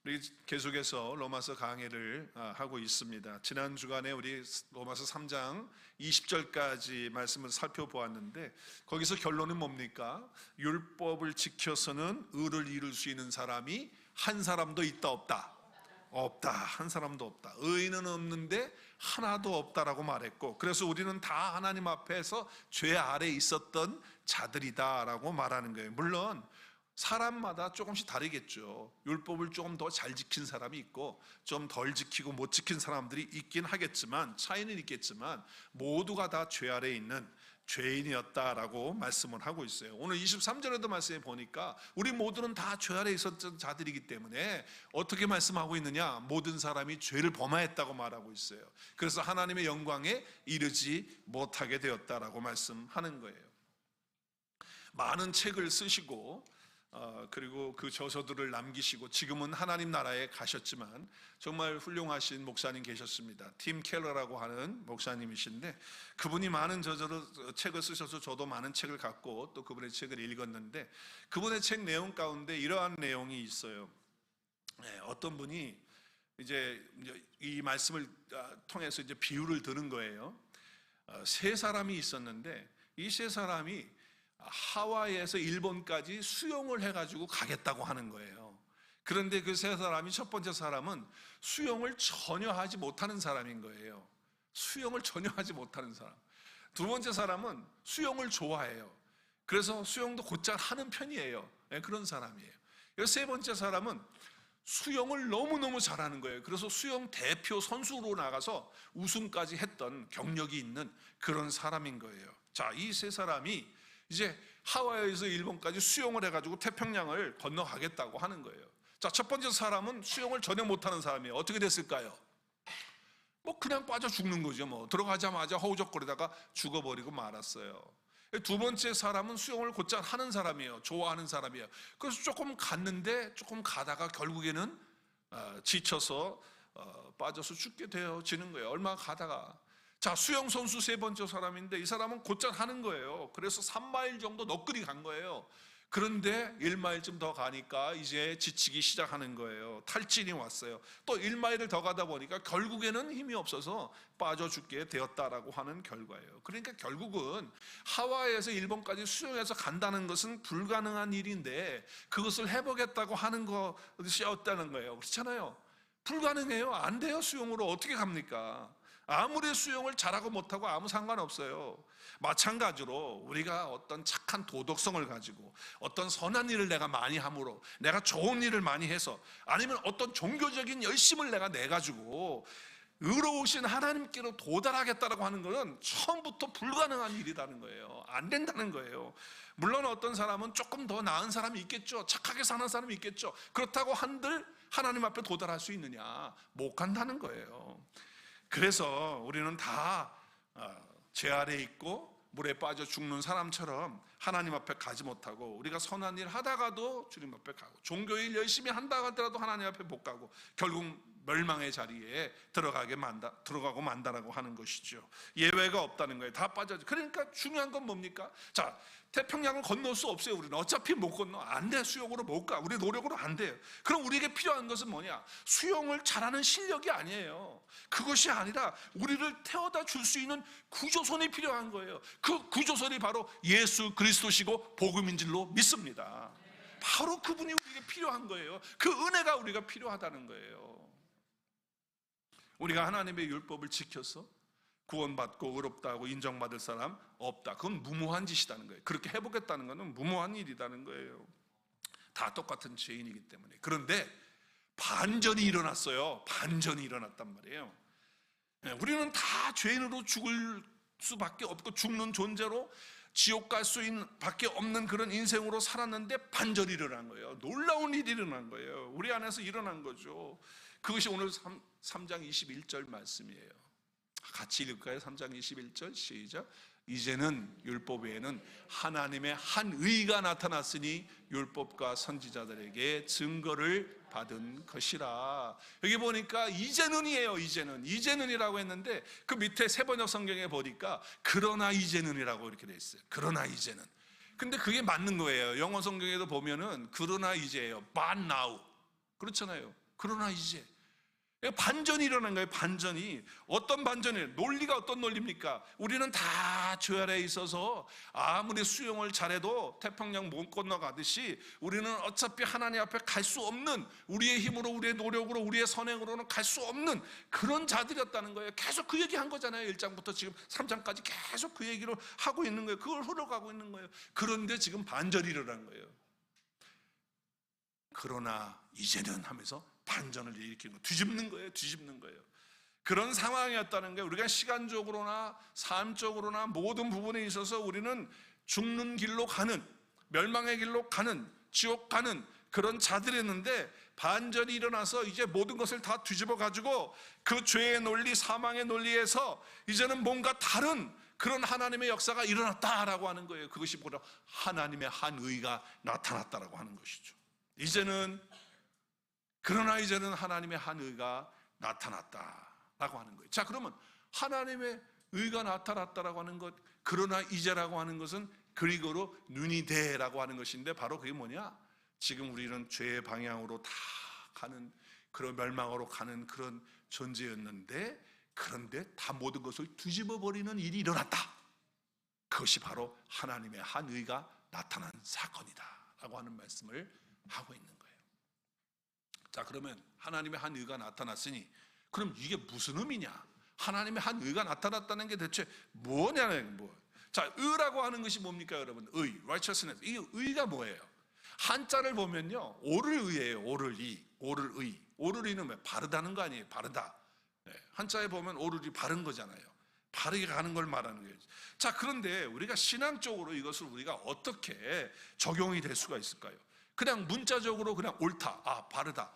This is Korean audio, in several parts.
우리 계속해서 로마서 강해를 하고 있습니다. 지난 주간에 우리 로마서 3장 20절까지 말씀을 살펴보았는데 거기서 결론은 뭡니까? 율법을 지켜서는 의를 이룰 수 있는 사람이 한 사람도 있다 없다? 없다. 한 사람도 없다. 의인은 없는데 하나도 없다라고 말했고, 그래서 우리는 다 하나님 앞에서 죄 아래에 있었던 자들이다라고 말하는 거예요. 물론 사람마다 조금씩 다르겠죠. 율법을 조금 더 잘 지킨 사람이 있고 좀 덜 지키고 못 지킨 사람들이 있긴 하겠지만, 차이는 있겠지만 모두가 다 죄 아래에 있는 죄인이었다라고 말씀을 하고 있어요. 오늘 23절에도 말씀해 보니까 우리 모두는 다 죄 아래에 있었던 자들이기 때문에 어떻게 말씀하고 있느냐? 모든 사람이 죄를 범하였다고 말하고 있어요. 그래서 하나님의 영광에 이르지 못하게 되었다라고 말씀하는 거예요. 많은 책을 쓰시고 그리고 그 저서들을 남기시고 지금은 하나님 나라에 가셨지만 정말 훌륭하신 목사님 계셨습니다. 팀 켈러라고 하는 목사님이신데, 그분이 많은 책을 쓰셔서 저도 많은 책을 갖고 또 그분의 책을 읽었는데, 그분의 책 내용 가운데 이러한 내용이 있어요. 어떤 분이 이제 이 말씀을 통해서 이제 비유를 드는 거예요. 세 사람이 있었는데 이 세 사람이 하와이에서 일본까지 수영을 해가지고 가겠다고 하는 거예요. 그런데 그 세 사람이, 첫 번째 사람은 수영을 전혀 하지 못하는 사람인 거예요. 수영을 전혀 하지 못하는 사람. 두 번째 사람은 수영을 좋아해요. 그래서 수영도 곧잘 하는 편이에요. 그런 사람이에요. 세 번째 사람은 수영을 너무너무 잘하는 거예요. 그래서 수영 대표 선수로 나가서 우승까지 했던 경력이 있는 그런 사람인 거예요. 자, 이 세 사람이 이제 하와이에서 일본까지 수영을 해가지고 태평양을 건너가겠다고 하는 거예요. 자, 첫 번째 사람은 수영을 전혀 못하는 사람이에요. 어떻게 됐을까요? 그냥 빠져 죽는 거죠. 들어가자마자 허우적거리다가 죽어버리고 말았어요. 두 번째 사람은 수영을 곧잘 하는 사람이에요. 좋아하는 사람이에요. 그래서 조금 갔는데 조금 가다가 결국에는 지쳐서 빠져서 죽게 되어지는 거예요. 얼마 가다가. 자, 수영 선수 세 번째 사람인데 이 사람은 곧잘 하는 거예요. 그래서 3마일 정도 너끈히 간 거예요. 그런데 1마일쯤 더 가니까 이제 지치기 시작하는 거예요. 탈진이 왔어요. 또 1마일을 더 가다 보니까 결국에는 힘이 없어서 빠져 죽게 되었다라고 하는 결과예요. 그러니까 결국은 하와이에서 일본까지 수영해서 간다는 것은 불가능한 일인데 그것을 해보겠다고 하는 것이었다는 거예요. 그렇잖아요. 불가능해요. 안 돼요. 수영으로 어떻게 갑니까? 아무리 수영을 잘하고 못하고 아무 상관없어요. 마찬가지로 우리가 어떤 착한 도덕성을 가지고 어떤 선한 일을 내가 많이 함으로, 내가 좋은 일을 많이 해서, 아니면 어떤 종교적인 열심을 내가 내가지고 의로우신 하나님께로 도달하겠다라고 하는 것은 처음부터 불가능한 일이라는 거예요. 안 된다는 거예요. 물론 어떤 사람은 조금 더 나은 사람이 있겠죠. 착하게 사는 사람이 있겠죠. 그렇다고 한들 하나님 앞에 도달할 수 있느냐? 못 간다는 거예요. 그래서 우리는 다 죄 아래에 있고 물에 빠져 죽는 사람처럼 하나님 앞에 가지 못하고, 우리가 선한 일 하다가도 주님 앞에 가고, 종교일 열심히 한다 하더라도 하나님 앞에 못 가고 결국 멸망의 자리에 들어가고 만다라고 하는 것이죠. 예외가 없다는 거예요. 다 빠져. 그러니까 중요한 건 뭡니까? 자, 태평양을 건널 수 없어요. 우리는 어차피 못 건너. 안 돼. 수영으로 못 가. 우리 노력으로 안 돼요. 그럼 우리에게 필요한 것은 뭐냐? 수영을 잘하는 실력이 아니에요. 그것이 아니라 우리를 태워다 줄 수 있는 구조선이 필요한 거예요. 그 구조선이 바로 예수 그리스도시고 복음인 줄로 믿습니다. 바로 그분이 우리에게 필요한 거예요. 그 은혜가 우리가 필요하다는 거예요. 우리가 하나님의 율법을 지켜서 구원받고 의롭다고 인정받을 사람 없다. 그건 무모한 짓이라는 거예요. 그렇게 해보겠다는 것은 무모한 일이라는 거예요. 다 똑같은 죄인이기 때문에. 그런데 반전이 일어났어요. 반전이 일어났단 말이에요. 우리는 다 죄인으로 죽을 수밖에 없고 죽는 존재로 지옥 갈 수밖에 없는 그런 인생으로 살았는데 반전이 일어난 거예요. 놀라운 일이 일어난 거예요. 우리 안에서 일어난 거죠. 그것이 오늘 3장 21절 말씀이에요. 같이 읽을까요? 3장 21절 시작. 이제는 율법 외에는 하나님의 한 의가 나타났으니 율법과 선지자들에게 증거를 받은 것이라. 여기 보니까 이제는이에요. 이제는이라고 했는데 그 밑에 세번역 성경에 보니까 그러나 이제는이라고 이렇게 돼 있어요. 그러나 이제는. 근데 그게 맞는 거예요. 영어 성경에도 보면은 그러나 이제예요. But now. 그렇잖아요. 그러나 이제 반전이 일어난 거예요. 반전이. 어떤 반전이에요? 논리가 어떤 논리입니까? 우리는 다 주 아래에 있어서 아무리 수영을 잘해도 태평양 못 건너가듯이 우리는 어차피 하나님 앞에 갈 수 없는, 우리의 힘으로, 우리의 노력으로, 우리의 선행으로는 갈 수 없는 그런 자들이었다는 거예요. 계속 그 얘기한 거잖아요. 1장부터 지금 3장까지 계속 그 얘기를 하고 있는 거예요. 그걸 흘러가고 있는 거예요. 그런데 지금 반전이 일어난 거예요. 그러나 이제는 하면서 반전을 일으키는 거예요. 뒤집는 거예요. 뒤집는 거예요. 그런 상황이었다는 게, 우리가 시간적으로나 삶적으로나 모든 부분에 있어서 우리는 죽는 길로 가는, 멸망의 길로 가는, 지옥 가는 그런 자들이었는데, 반전이 일어나서 이제 모든 것을 다 뒤집어 가지고 그 죄의 논리, 사망의 논리에서 이제는 뭔가 다른 그런 하나님의 역사가 일어났다라고 하는 거예요. 그것이 바로 하나님의 한 의가 나타났다라고 하는 것이죠. 그러나 이제는 하나님의 한 의가 나타났다라고 하는 거예요. 자, 그러면 하나님의 의가 나타났다라고 하는 것, 그러나 이제라고 하는 것은 그리고로 눈이되라고 하는 것인데, 바로 그게 뭐냐? 지금 우리는 죄의 방향으로 다 가는, 그런 멸망으로 가는 그런 존재였는데, 그런데 다 모든 것을 뒤집어 버리는 일이 일어났다. 그것이 바로 하나님의 한 의가 나타난 사건이다라고 하는 말씀을 하고 있는 거예요. 자, 그러면 하나님의 한 의가 나타났으니 그럼 이게 무슨 의미냐? 하나님의 한 의가 나타났다는 게 대체 뭐냐는 뭐. 자, 의라고 하는 것이 뭡니까, 여러분? 의, righteousness. 이 의가 뭐예요? 한자를 보면요, 오를 의예요. 오를 의, 오를 의. 오를 의는 왜? 바르다는 거 아니에요? 바르다. 네, 한자에 보면 오를이 바른 거잖아요. 바르게 가는 걸 말하는 거예요. 자, 그런데 우리가 신앙적으로 이것을 우리가 어떻게 적용이 될 수가 있을까요? 그냥 문자적으로 그냥 옳다, 아, 바르다,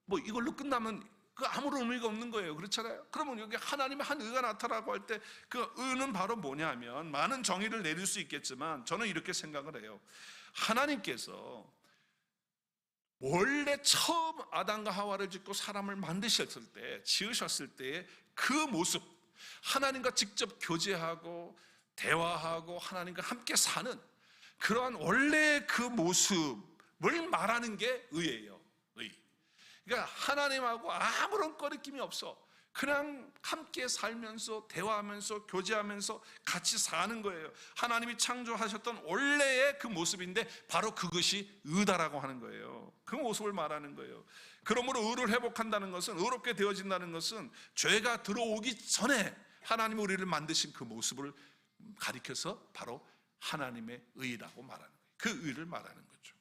뭐 이걸로 끝나면 그 아무런 의미가 없는 거예요. 그렇잖아요. 그러면 여기 하나님의 한 의가 나타나고 할 때 그 의는 바로 뭐냐면, 많은 정의를 내릴 수 있겠지만 저는 이렇게 생각을 해요. 하나님께서 원래 처음 아담과 하와를 짓고 사람을 만드셨을 때, 지으셨을 때의 그 모습, 하나님과 직접 교제하고 대화하고 하나님과 함께 사는 그러한 원래 그 모습을 말하는 게 의예요. 의. 그러니까 하나님하고 아무런 거리낌이 없어. 그냥 함께 살면서 대화하면서 교제하면서 같이 사는 거예요. 하나님이 창조하셨던 원래의 그 모습인데 바로 그것이 의다라고 하는 거예요. 그 모습을 말하는 거예요. 그러므로 의를 회복한다는 것은, 의롭게 되어진다는 것은 죄가 들어오기 전에 하나님이 우리를 만드신 그 모습을 가리켜서 바로 하나님의 의라고 말하는 거예요. 그 의를 말하는 거죠.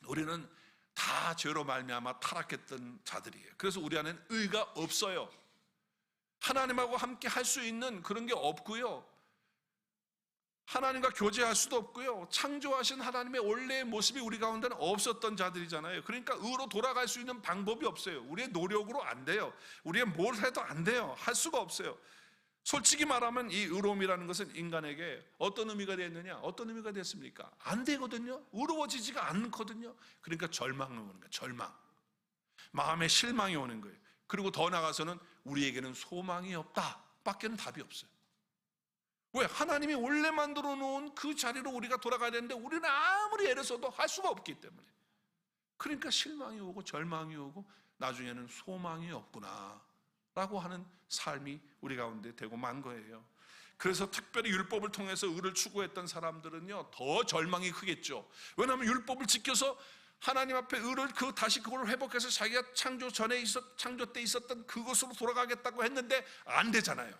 우리는 다 죄로 말미암아 타락했던 자들이에요. 그래서 우리 안에는 의가 없어요. 하나님하고 함께 할 수 있는 그런 게 없고요, 하나님과 교제할 수도 없고요, 창조하신 하나님의 원래의 모습이 우리 가운데는 없었던 자들이잖아요. 그러니까 의로 돌아갈 수 있는 방법이 없어요. 우리의 노력으로 안 돼요. 우리의 뭘 해도 안 돼요. 할 수가 없어요. 솔직히 말하면 이 의로움이라는 것은 인간에게 어떤 의미가 됐느냐? 어떤 의미가 됐습니까? 안 되거든요. 의로워지지가 않거든요. 그러니까 절망이 오는 거예요. 절망. 마음에 실망이 오는 거예요. 그리고 더 나아가서는 우리에게는 소망이 없다 밖에는 답이 없어요. 왜? 하나님이 원래 만들어 놓은 그 자리로 우리가 돌아가야 되는데 우리는 아무리 애를 써도 할 수가 없기 때문에, 그러니까 실망이 오고 절망이 오고 나중에는 소망이 없구나 라고 하는 삶이 우리 가운데 되고 만 거예요. 그래서 특별히 율법을 통해서 의를 추구했던 사람들은요, 더 절망이 크겠죠. 왜냐하면 율법을 지켜서 하나님 앞에 의를 다시 그걸 회복해서 자기가 창조 때 있었던 그것으로 돌아가겠다고 했는데 안 되잖아요.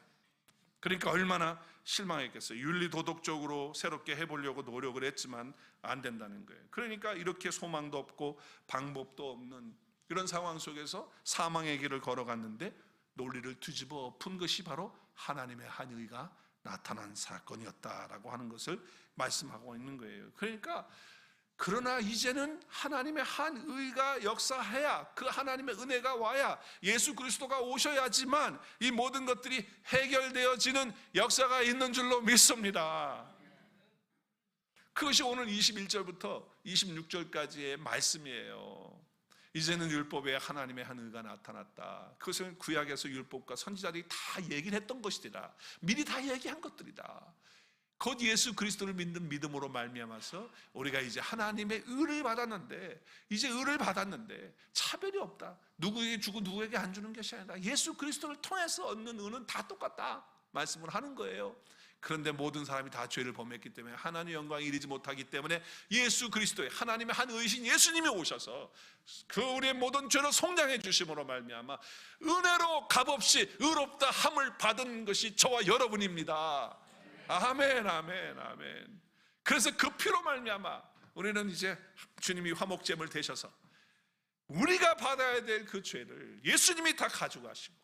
그러니까 얼마나 실망했겠어요. 윤리 도덕적으로 새롭게 해보려고 노력을 했지만 안 된다는 거예요. 그러니까 이렇게 소망도 없고 방법도 없는 이런 상황 속에서 사망의 길을 걸어갔는데, 논리를 뒤집어 엎은 것이 바로 하나님의 한 의가 나타난 사건이었다라고 하는 것을 말씀하고 있는 거예요. 그러니까 그러나 이제는 하나님의 한 의가 역사해야, 그 하나님의 은혜가 와야, 예수 그리스도가 오셔야지만 이 모든 것들이 해결되어지는 역사가 있는 줄로 믿습니다. 그것이 오늘 21절부터 26절까지의 말씀이에요. 이제는 율법에 하나님의 한 의가 나타났다. 그것은 구약에서 율법과 선지자들이 다 얘기를 했던 것이더라. 미리 다 얘기한 것들이다. 곧 예수 그리스도를 믿는 믿음으로 말미암아서 우리가 이제 하나님의 의를 받았는데, 이제 의를 받았는데 차별이 없다. 누구에게 주고 누구에게 안 주는 것이 아니라 예수 그리스도를 통해서 얻는 의는 다 똑같다 말씀을 하는 거예요. 그런데 모든 사람이 다 죄를 범했기 때문에 하나님의 영광에 이르지 못하기 때문에 예수 그리스도의 하나님의 한 의신 예수님이 오셔서 그 우리의 모든 죄를 속량해 주심으로 말미암아 은혜로 값없이 의롭다 함을 받은 것이 저와 여러분입니다. 아멘, 아멘, 아멘. 그래서 그 피로 말미암아 우리는 이제 주님이 화목제물 되셔서 우리가 받아야 될 그 죄를 예수님이 다 가져가시고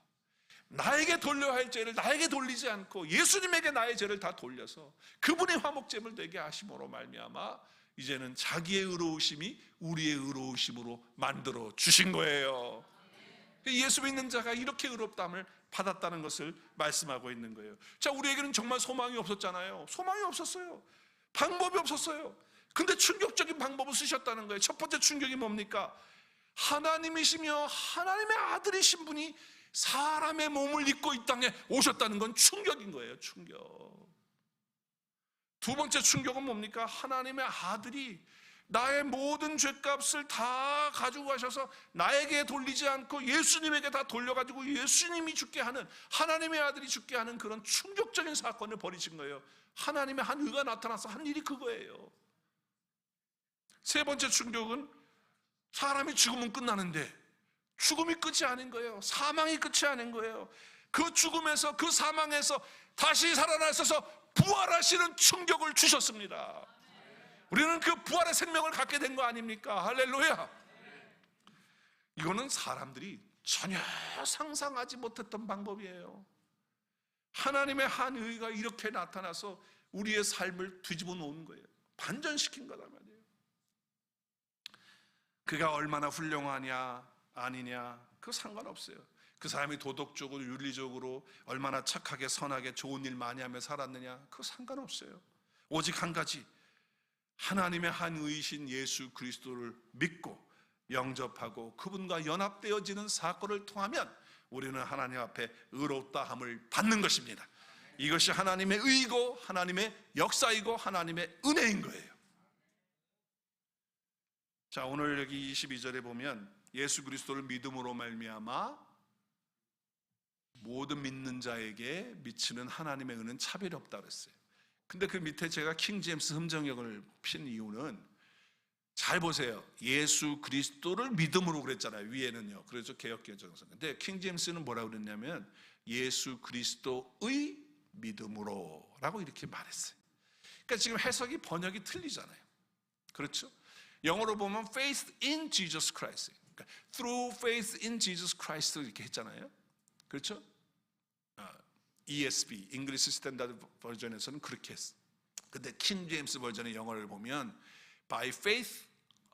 나에게 돌려야 할 죄를 나에게 돌리지 않고 예수님에게 나의 죄를 다 돌려서 그분의 화목제물 되게 하심으로 말미암아 이제는 자기의 의로우심이 우리의 의로우심으로 만들어 주신 거예요. 예수 믿는 자가 이렇게 의롭다함을 받았다는 것을 말씀하고 있는 거예요. 자, 우리에게는 정말 소망이 없었잖아요. 소망이 없었어요. 방법이 없었어요. 근데 충격적인 방법을 쓰셨다는 거예요. 첫 번째 충격이 뭡니까? 하나님이시며 하나님의 아들이신 분이 사람의 몸을 입고 이 땅에 오셨다는 건 충격인 거예요. 충격. 두 번째 충격은 뭡니까? 하나님의 아들이 나의 모든 죄값을 다 가지고 가셔서 나에게 돌리지 않고 예수님에게 다 돌려가지고 예수님이 죽게 하는, 하나님의 아들이 죽게 하는 그런 충격적인 사건을 벌이신 거예요. 하나님의 한 의가 나타나서 한 일이 그거예요. 세 번째 충격은 사람이 죽으면 끝나는데 죽음이 끝이 아닌 거예요. 사망이 끝이 아닌 거예요. 그 죽음에서, 그 사망에서 다시 살아나셔서 부활하시는 충격을 주셨습니다. 우리는 그 부활의 생명을 갖게 된 거 아닙니까? 할렐루야. 이거는 사람들이 전혀 상상하지 못했던 방법이에요. 하나님의 한 의가 이렇게 나타나서 우리의 삶을 뒤집어 놓은 거예요. 반전시킨 거란 말이에요. 그가 얼마나 훌륭하냐 아니냐 그 상관없어요. 그 사람이 도덕적으로 윤리적으로 얼마나 착하게 선하게 좋은 일 많이 하며 살았느냐 그 상관없어요. 오직 한 가지, 하나님의 한 의이신 예수 그리스도를 믿고 영접하고 그분과 연합되어지는 사건을 통하면 우리는 하나님 앞에 의롭다함을 받는 것입니다. 이것이 하나님의 의이고 하나님의 역사이고 하나님의 은혜인 거예요. 자, 오늘 여기 22절에 보면 예수 그리스도를 믿음으로 말미암아 모든 믿는 자에게 미치는 하나님의 은혜는 차별이 없다고 그랬어요. 근데 그 밑에 제가 킹 제임스 흠정역을 핀 이유는 잘 보세요. 예수 그리스도를 믿음으로 그랬잖아요. 위에는요. 그래서 개역개정서. 근데 킹 제임스는 뭐라고 그랬냐면 예수 그리스도의 믿음으로 라고 이렇게 말했어요. 그러니까 지금 해석이 번역이 틀리잖아요. 그렇죠? 영어로 보면 faith in Jesus Christ, 그러니까 through faith in Jesus Christ 이렇게 했잖아요. 그렇죠? ESV, English Standard 버전에서는 그렇게 했어. 근데 킹 제임스 버전의 영어를 보면 by faith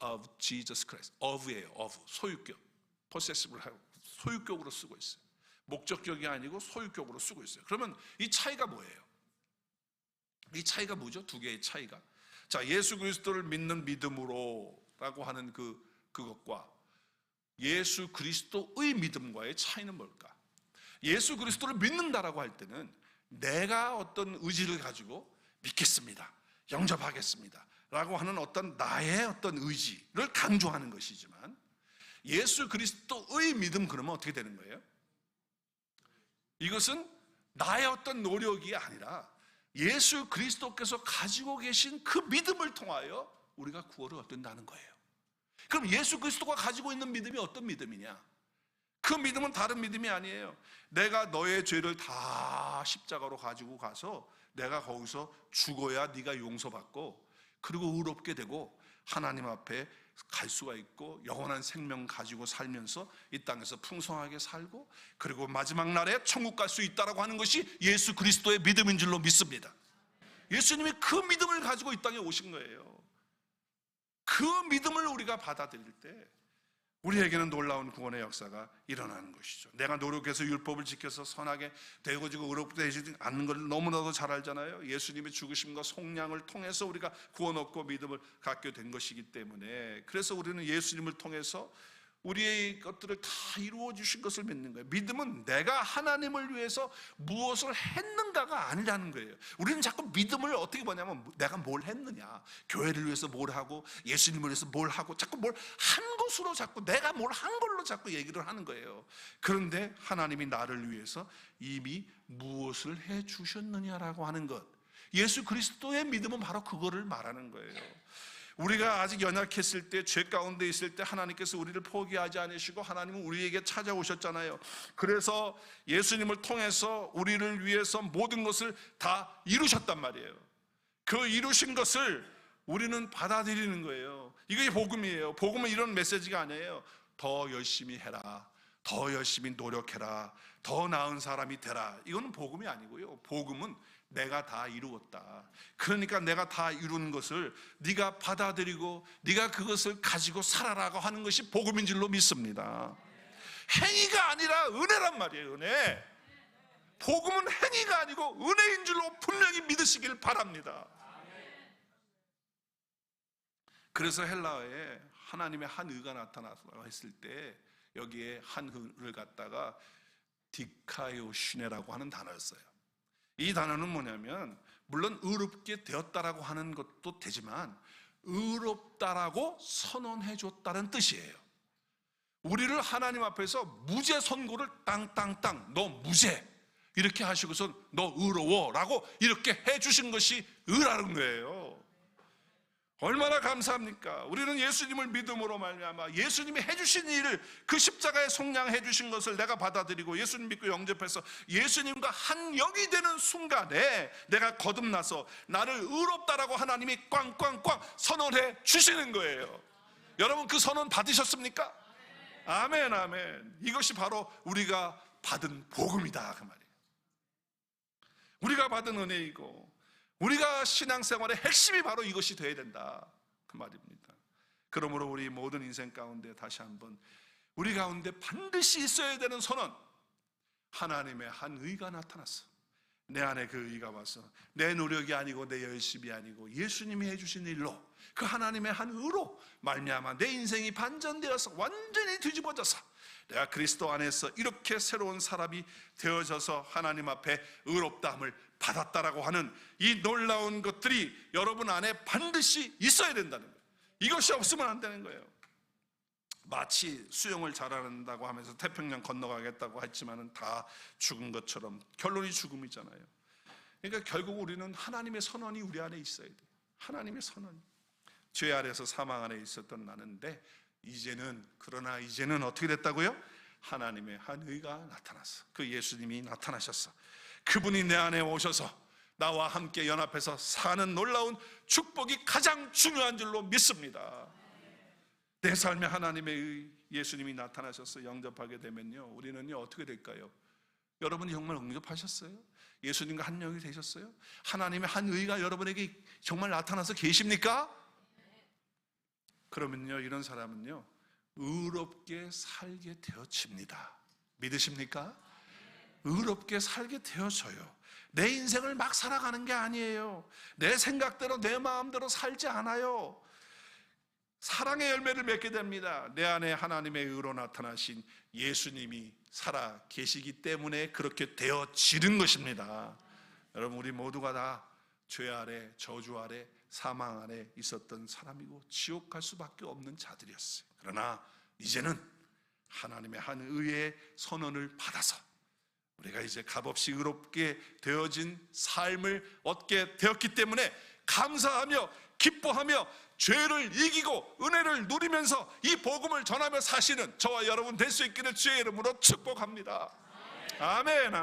of Jesus Christ, of예요. of, 소유격, possessive를 하고 소유격으로 쓰고 있어요. 목적격이 아니고 소유격으로 쓰고 있어요. 그러면 이 차이가 뭐예요? 이 차이가 뭐죠? 두 개의 차이가. 자, 예수 그리스도를 믿는 믿음으로 라고 하는 그것과 예수 그리스도의 믿음과의 차이는 뭘까? 예수 그리스도를 믿는다라고 할 때는 내가 어떤 의지를 가지고 믿겠습니다, 영접하겠습니다 라고 하는 어떤 나의 어떤 의지를 강조하는 것이지만 예수 그리스도의 믿음 그러면 어떻게 되는 거예요? 이것은 나의 어떤 노력이 아니라 예수 그리스도께서 가지고 계신 그 믿음을 통하여 우리가 구원을 얻는다는 거예요. 그럼 예수 그리스도가 가지고 있는 믿음이 어떤 믿음이냐? 그 믿음은 다른 믿음이 아니에요. 내가 너의 죄를 다 십자가로 가지고 가서 내가 거기서 죽어야 네가 용서받고 그리고 의롭게 되고 하나님 앞에 갈 수가 있고 영원한 생명 가지고 살면서 이 땅에서 풍성하게 살고 그리고 마지막 날에 천국 갈 수 있다라고 하는 것이 예수 그리스도의 믿음인 줄로 믿습니다. 예수님이 그 믿음을 가지고 이 땅에 오신 거예요. 그 믿음을 우리가 받아들일 때 우리에게는 놀라운 구원의 역사가 일어나는 것이죠. 내가 노력해서 율법을 지켜서 선하게 되어지고 의롭게 되지 않는 걸 너무나도 잘 알잖아요. 예수님의 죽으심과 속량을 통해서 우리가 구원 얻고 믿음을 갖게 된 것이기 때문에 그래서 우리는 예수님을 통해서 우리의 것들을 다 이루어 주신 것을 믿는 거예요. 믿음은 내가 하나님을 위해서 무엇을 했는가가 아니라는 거예요. 우리는 자꾸 믿음을 어떻게 보냐면 내가 뭘 했느냐, 교회를 위해서 뭘 하고 예수님을 위해서 뭘 하고 자꾸 뭘 한 것으로 자꾸 내가 뭘 한 걸로 자꾸 얘기를 하는 거예요. 그런데 하나님이 나를 위해서 이미 무엇을 해 주셨느냐라고 하는 것, 예수 그리스도의 믿음은 바로 그거를 말하는 거예요. 우리가 아직 연약했을 때, 죄 가운데 있을 때 하나님께서 우리를 포기하지 않으시고 하나님은 우리에게 찾아오셨잖아요. 그래서 예수님을 통해서 우리를 위해서 모든 것을 다 이루셨단 말이에요. 그 이루신 것을 우리는 받아들이는 거예요. 이게 복음이에요. 복음은 이런 메시지가 아니에요. 더 열심히 해라, 더 열심히 노력해라, 더 나은 사람이 되라. 이건 복음이 아니고요. 복음은 내가 다 이루었다. 그러니까 내가 다 이룬 것을 네가 받아들이고 네가 그것을 가지고 살아라고 하는 것이 복음인 줄로 믿습니다. 행위가 아니라 은혜란 말이에요. 은혜. 복음은 행위가 아니고 은혜인 줄로 분명히 믿으시길 바랍니다. 그래서 헬라어에 하나님의 한 의가 나타나서 했을 때 여기에 한 의를 갖다가 디카이오시네라고 하는 단어였어요. 이 단어는 뭐냐면 물론 의롭게 되었다라고 하는 것도 되지만 의롭다라고 선언해 줬다는 뜻이에요. 우리를 하나님 앞에서 무죄 선고를 땅땅땅 너 무죄 이렇게 하시고서 너 의로워라고 이렇게 해 주신 것이 의라는 거예요. 얼마나 감사합니까? 우리는 예수님을 믿음으로 말미암아 예수님이 해주신 일을, 그 십자가에 속량해 주신 것을 내가 받아들이고 예수님 믿고 영접해서 예수님과 한 영이 되는 순간에 내가 거듭나서 나를 의롭다라고 하나님이 꽝꽝꽝 선언해 주시는 거예요. 여러분 그 선언 받으셨습니까? 아멘, 아멘. 이것이 바로 우리가 받은 복음이다 그 말이에요. 우리가 받은 은혜이고 우리가 신앙생활의 핵심이 바로 이것이 되어야 된다 그 말입니다. 그러므로 우리 모든 인생 가운데 다시 한번 우리 가운데 반드시 있어야 되는 선언, 하나님의 한 의가 나타났어. 내 안에 그 의가 와서 내 노력이 아니고 내 열심이 아니고 예수님이 해주신 일로 그 하나님의 한 의로 말미암아 내 인생이 반전되어서 완전히 뒤집어져서 내가 그리스도 안에서 이렇게 새로운 사람이 되어져서 하나님 앞에 의롭다함을 받았다라고 하는 이 놀라운 것들이 여러분 안에 반드시 있어야 된다는 거예요. 이것이 없으면 안 되는 거예요. 마치 수영을 잘한다고 하면서 태평양 건너가겠다고 했지만은 다 죽은 것처럼 결론이 죽음이잖아요. 그러니까 결국 우리는 하나님의 선언이 우리 안에 있어야 돼요. 하나님의 선언. 죄 아래서 사망 안에 있었던 나는데 그러나 이제는 어떻게 됐다고요? 하나님의 한 의가 나타났어. 그 예수님이 나타나셨어. 그분이 내 안에 오셔서 나와 함께 연합해서 사는 놀라운 축복이 가장 중요한 줄로 믿습니다. 내 삶에 하나님의 예수님이 나타나셔서 영접하게 되면요, 우리는요 어떻게 될까요? 여러분이 정말 응접하셨어요? 예수님과 한 영이 되셨어요? 하나님의 한 의가 여러분에게 정말 나타나서 계십니까? 그러면요 이런 사람은요 의롭게 살게 되어집니다. 믿으십니까? 의롭게 살게 되어져요. 내 인생을 막 살아가는 게 아니에요. 내 생각대로 내 마음대로 살지 않아요. 사랑의 열매를 맺게 됩니다. 내 안에 하나님의 의로 나타나신 예수님이 살아 계시기 때문에 그렇게 되어지는 것입니다. 여러분 우리 모두가 다 죄 아래, 저주 아래, 사망 안에 있었던 사람이고 지옥 갈 수밖에 없는 자들이었어요. 그러나 이제는 하나님의 한 의의 선언을 받아서 우리가 이제 값없이 의롭게 되어진 삶을 얻게 되었기 때문에 감사하며 기뻐하며 죄를 이기고 은혜를 누리면서 이 복음을 전하며 사시는 저와 여러분 될 수 있기를 주의 이름으로 축복합니다. 아멘.